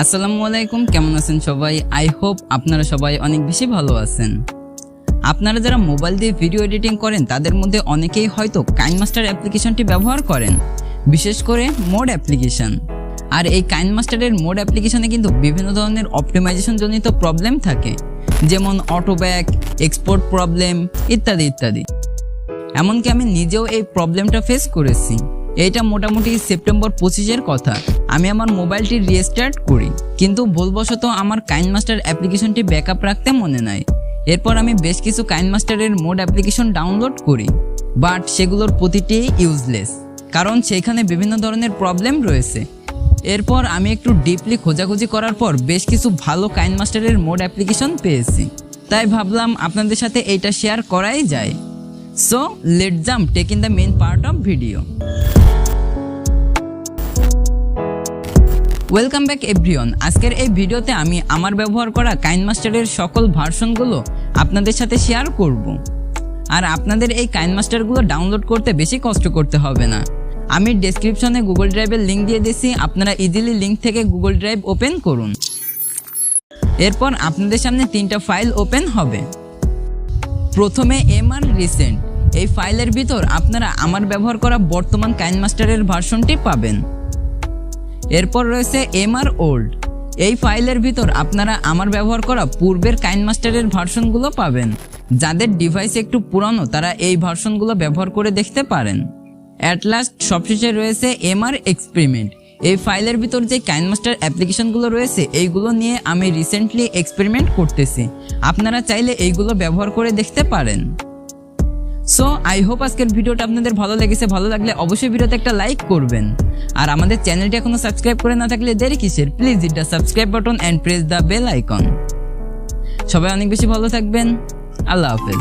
আসসালামু আলাইকুম, কেমন আছেন সবাই? আই হোপ আপনারা সবাই অনেক বেশি ভালো আছেন। আপনারা যারা মোবাইল দিয়ে ভিডিও এডিটিং করেন তাদের মধ্যে অনেকেই হয়তো কাইনমাস্টার অ্যাপ্লিকেশনটি ব্যবহার করেন, বিশেষ করে মোড অ্যাপ্লিকেশন। আর এই কাইনমাস্টারের মোড অ্যাপ্লিকেশনে কিন্তু বিভিন্ন ধরনের অপটিমাইজেশন জনিত প্রবলেম থাকে, যেমন অটোব্যাক, এক্সপোর্ট প্রবলেম ইত্যাদি ইত্যাদি। এমনকি আমি নিজেও এই প্রবলেমটা ফেস করেছি। এইটা মোটামুটি সেপ্টেম্বর 25-এর কথা। আমি আমার মোবাইলটি রিস্টার্ট করি, কিন্তু ভুলবশত আমার কাইনমাস্টার অ্যাপ্লিকেশনটি ব্যাকআপ রাখতে মনে নাই। এরপর আমি বেশ কিছু কাইনমাস্টারের মোড অ্যাপ্লিকেশন ডাউনলোড করি, বাট সেগুলোর প্রতিটি ইউজলেস, কারণ সেখানে বিভিন্ন ধরনের প্রবলেম রয়েছে। এরপর আমি একটু ডিপলি খোঁজাখুঁজি করার পর বেশ কিছু ভালো কাইনমাস্টারের মোড অ্যাপ্লিকেশন পেয়েছি, তাই ভাবলাম আপনাদের সাথে এইটা শেয়ার করাই যায়। So let's jump take in the main part of video. Welcome back everyone. আজকের এই ভিডিওতে আমি আমার ব্যবহার করা কাইনমাস্টারের সকল ভার্সনগুলো আপনাদের সাথে শেয়ার করব। আর আপনাদের এই কাইনমাস্টারগুলো ডাউনলোড করতে বেশি কষ্ট করতে হবে না। আমি ডেসক্রিপশনে গুগল ড্রাইভের লিঙ্ক দিয়ে দিয়েছি, আপনারা ইজিলি লিঙ্ক থেকে গুগল ড্রাইভ ওপেন করুন। এরপর আপনাদের সামনে 3টা ফাইল ওপেন হবে। প্রথমে এমআর রিসেন্ট, এই ফাইলের ভিতর আপনারা আমার ব্যবহার করা বর্তমান কাইনমাস্টারের ভার্সনটি পাবেন। এরপর রয়েছে এমআর ওল্ড, এই ফাইলের ভিতর আপনারা আমার ব্যবহার করা পূর্বের কাইনমাস্টারের ভার্সনগুলো পাবেন। যাদের ডিভাইস একটু পুরানো তারা এই ভার্সনগুলো ব্যবহার করে দেখতে পারেন। অ্যাট লাস্ট সবশেষে রয়েছে এমআর এক্সপেরিমেন্ট, এই ফাইলের ভিতর যে কাইনমাস্টার অ্যাপ্লিকেশনগুলো রয়েছে এইগুলো নিয়ে আমি রিসেন্টলি এক্সপেরিমেন্ট করতেছি। আপনারা চাইলে এইগুলো ব্যবহার করে দেখতে পারেন। সো আই হোপ আজকের ভিডিওটা আপনাদের ভালো লেগেছে। ভালো লাগলে অবশ্যই ভিডিওতে একটা লাইক করবেন। আর আমাদের চ্যানেলটি এখনো সাবস্ক্রাইব করে না থাকলে দেরি কিসের? Please hit the subscribe button and press the bell icon. সবাই অনেক বেশি ভালো থাকবেন। আল্লাহ হাফেজ।